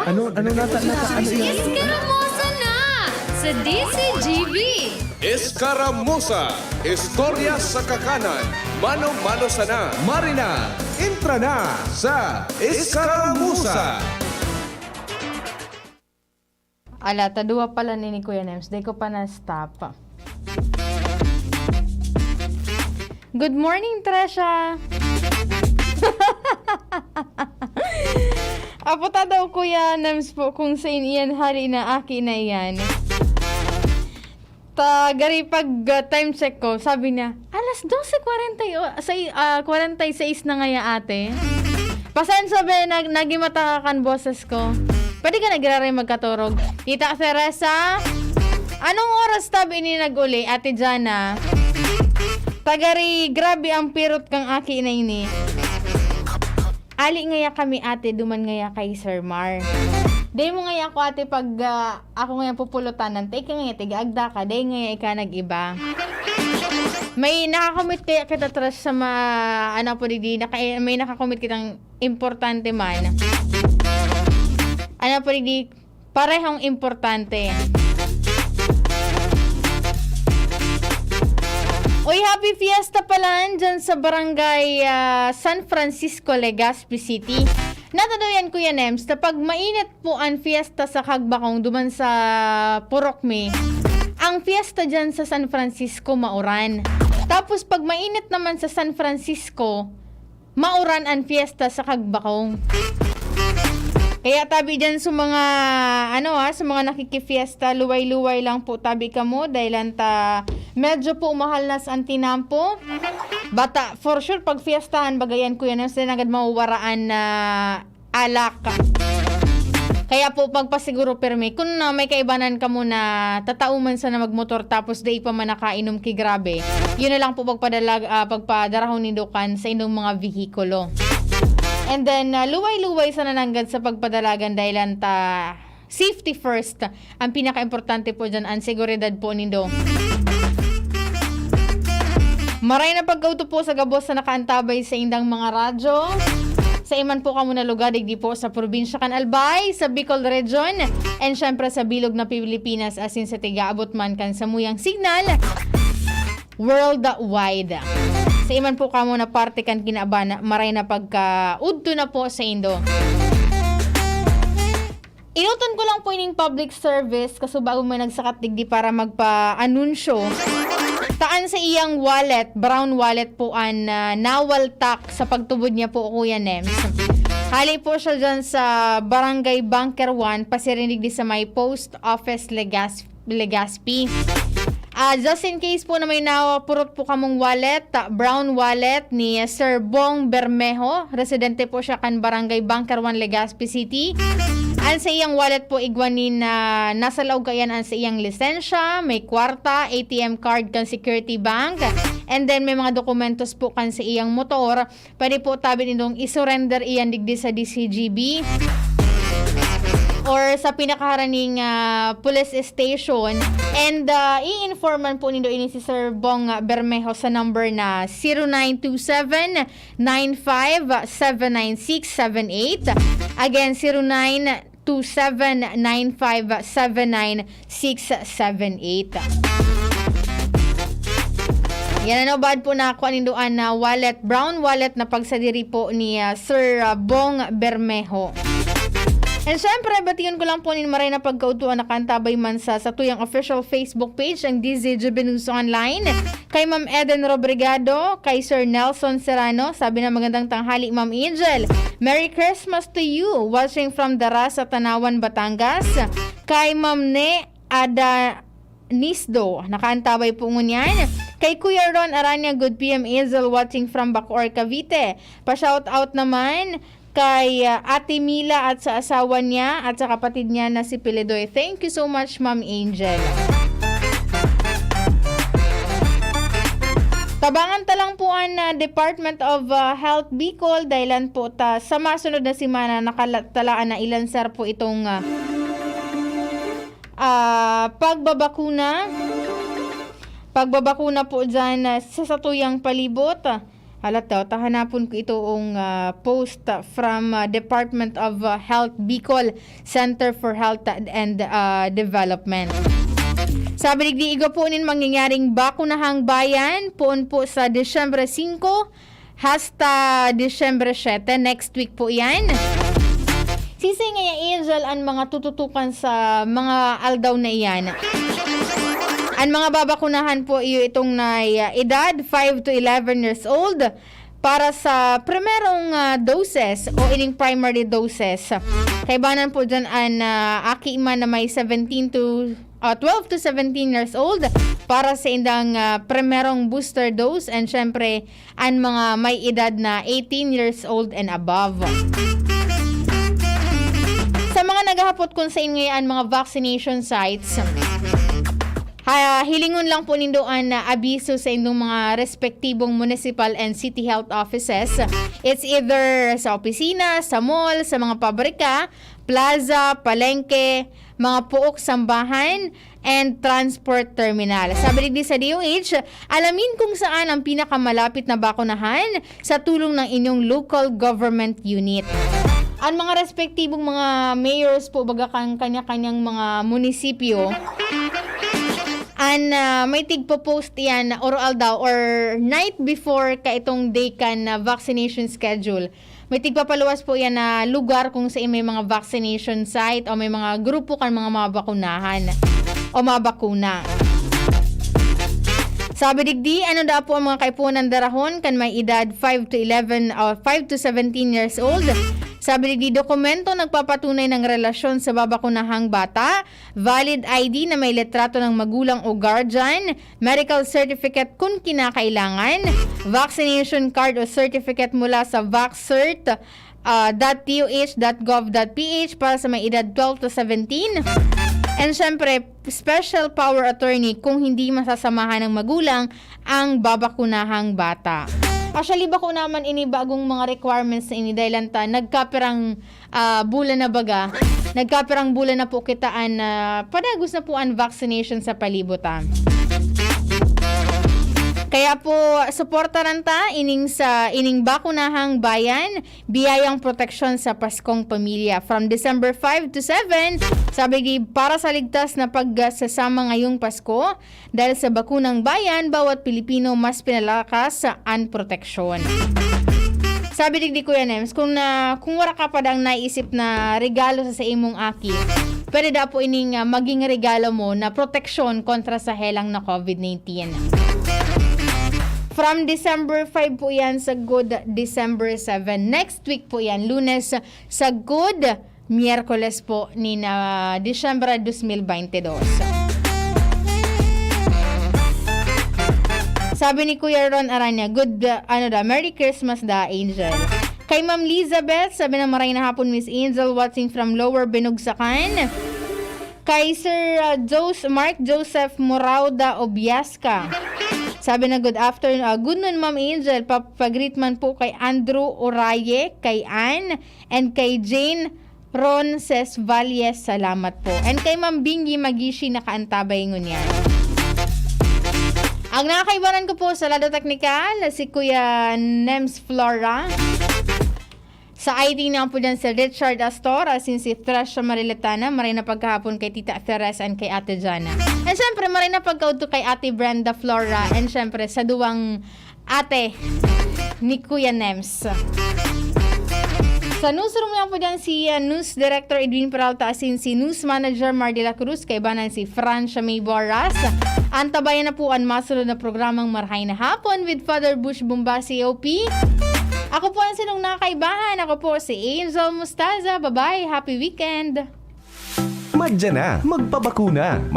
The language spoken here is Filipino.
Ano nata? Iskaramuza na sa DCGV. Escaramuza, istorya sa kakanan, mano-mano sana. Marina, intra na sa Escaramuza. Ala, taduwa pala ni Kuya Nems. Di ko pa na-stop. Good morning, Tresha! Aputa daw Kuya Nems po kung sa iyan hari na aki na iyan. Gari pag time check ko, sabi niya, alas 12:46 na ngaya ate. Pasan sabi, nagimata kan boses ko. Pwede ka nagraray magkaturog. Tita Teresa, anong oras tabi ni nag-uli, Ate Jana? Tagari, grabe ang pirot kang aki na ini. Ali ngaya kami ate, duman ngaya kay Sir Mar. Day mo ngaya ako ate pag ako ngaya pupulutanan, take ka ngaya tiga-agda ka, day ngaya ika nag-iba. May nakakomit kaya kita trust sa ano po di may nakakomit kitang importante man. Ano po di parehong importante. Uy, happy fiesta pala dyan sa barangay San Francisco, Legazpi City. Natadayan Kuya Nems, na pag mainit po ang fiesta sa Hagbakong duman sa Purokme, ang fiesta dyan sa San Francisco mauran. Tapos pag mainit naman sa San Francisco, mauran ang fiesta sa Hagbakong. Kaya tabi dyan sa mga, sa mga nakikifiesta, luway-luway lang po tabi ka mo dahil medyo po mahal na sa antinampo. Bata, for sure, pag fiestahan, bagayan ko yan, sila agad mauwaraan na alak. Kaya po, pagpasiguro permi, kung may kaibanan ka muna, tatauman sa na magmotor tapos day pa man nakainom ki grabe, yun na lang po pagpadarahon ni Dukan sa inyong mga vehikulo. And then, luway-luway sa nananggad sa pagpadalagan dahil safety first. Ang pinaka-importante po dyan, ang seguridad po nindo. Maray na pagkauto po sa gabos na nakaantabay sa indang mga radyo. Sa iman po kamo na lugar, digdi po sa probinsya kan Albay, sa Bicol Region, and syempre sa bilog na Pilipinas asin sa tiga-abot man kan sa muyang signal worldwide. Sa iman po kamo na parte kan kinabana, maray na pagka-udto na po sa Indo. Inuton ko lang po ining public service kasi bago may nagsakat digdi para magpa-anunsyo. Taan sa iyang wallet, brown wallet po an nawaltak sa pagtubod niya po Kuya Nems. Hali po siya dyan sa Barangay Bunker 1, pasirinig di sa may Post Office Legazpi. Just in case po na may napurot po kamong wallet, brown wallet ni Sir Bong Bermejo, residente po siya kan Barangay Bunker 1, Legazpi City. Ang sa iyang wallet po igwanin na nasa laog kayan ang sa iyang lisensya, may kwarta, ATM card kan Security Bank, and then may mga dokumentos po kan sa iyang motor. Pwede po tabi nitong isurrender iyan digdi sa DCGB or sa pinakaharaning police station, and i-informan po nindo ini si Sir Bong Bermejo sa number na 0927-95-79678. Again, 0927-95-79678. Yan ano bad po na ako aninduan na wallet, brown wallet na pagsadiri po ni Sir Bong Bermejo. And syempre, batiyon ko lang po ni maray na pagkautuan na kantabay man sa tuyang official Facebook page ang DZGB News Online. Kay Ma'am Eden Robrigado, kay Sir Nelson Serrano, sabi na magandang tanghali Ma'am Angel. Merry Christmas to you, watching from Daras sa Tanawan, Batangas. Kay Ma'am Ne Ada Nisdo, nakaantabay po ngunyan. Kay Kuya Ron Aranya, good PM Angel, watching from Bacoor, Cavite. Pa-shout out naman kay Ate Mila at sa asawa niya at sa kapatid niya na si Pilidoy. Thank you so much, Ma'am Angel. Tabangan talang po ang Department of Health Bicol dahilan po sa masunod na simana nakatalaan na ilan sir po itong pagbabakuna po dyan sa satuyang palibot. Halata, tahanapon ko itong post from Department of Health Bicol Center for Health and Development. Sabi ni Igo po nin mangyayaring bakunahang bayan poon po sa Disyembre 5 hasta Disyembre 7. Next week po yan. Sisay nga Angel ang mga tututukan sa mga aldaw na iyan. Ang mga babakunahan po itong na edad 5 to 11 years old para sa primerong doses o ining primary doses. Kaibanan po dyan ang aki man na may 12 to 17 years old para sa indang primerong booster dose, and syempre ang mga may edad na 18 years old and above. Sa mga naghahapot kung sa ngayon mga vaccination sites, hilingon lang po nindoan na abiso sa inyong mga respektibong municipal and city health offices. It's either sa opisina, sa mall, sa mga pabrika, plaza, palengke, mga puok sambahan, and transport terminal. Sabi din sa DOH, alamin kung saan ang pinakamalapit na bakunahan sa tulong ng inyong local government unit. Ang mga respektibong mga mayors po baga kanya-kanyang mga munisipyo, may tigpo-post yan oral daw or night before ka itong day kan vaccination schedule. May tigpapaluwas po yan na lugar kung saan may mga vaccination site o may mga grupo kan mga mabakunahan o mabakuna. Sabi digdi, ano daw po ang mga kaipunan darahon kan may edad 5 to 11 o 5 to 17 years old. Sabi digdi, dokumento nagpapatunay ng relasyon sa babakunahang bata, valid ID na may litrato ng magulang o guardian, medical certificate kung kinakailangan, vaccination card o certificate mula sa vaccert.toh.gov.ph para sa may edad 12 to 17. And syempre, special power attorney kung hindi masasamahan ng magulang ang babakunahang bata. Actually, bako naman ini bagong mga requirements na ini dahil lanta, nagkapirang bulan na baga. Nagkapirang bulan na po kitaan na padagos na po ang vaccination sa palibutan. Kaya po, suportaran ta ining bakunahang bayan, biyayang proteksyon sa Paskong Pamilya. From December 5 to 7, sabi di, para sa ligtas na pagsasama ngayong Pasko, dahil sa bakunang bayan, bawat Pilipino mas pinalakas ang proteksyon. Sabi di Kuya Nems, kung wala ka pa dang naisip na regalo sa imong aki, pwede da po ining maging regalo mo na proteksyon kontra sa helang na COVID-19. From December 5 po yan sa Good December 7. Next week po yan, Lunes sa Good, Miyerkules po ni na Disyembre 2022. Sabi ni Kuya Ron Aranya, Merry Christmas da, Angel. Kay Ma'am Elizabeth, sabi na maray na hapon, Miss Angel, watching from Lower Binugsakan. Kay Sir Mark Joseph Morauda Obiasca. Sabi na good afternoon. Good noon, Ma'am Angel. Papagreet man po kay Andrew Oraye, kay Ann, and kay Jane Ron Valles. Salamat po. And kay Ma'am Bingi Magishi, nakaantabay ngun yan. Ang nakakaibanan ko po sa Lado Technical, si Kuya Nems Flora. Sa ID na po dyan si Richard Astora, since si Thrasha Mariletana, maray na pagkahapon kay Tita Teres and kay Ate Jana. And syempre, maray na pagkauto kay Ate Brenda Flora, and syempre, sa duwang ate ni Kuya Nems. Sa newsroom lang po dyan si News Director Edwin Peralta, asin si News Manager Mar de la Cruz, kaibanan si Francia May Boras. Antabayan na po ang masunod na programang Marhay na Hapon with Father Bush Bombasi OP. Ako po ang sinong nakaibahan. Ako po si Angel Mustaza. Bye-bye. Happy weekend. Madya na, magpabakuna.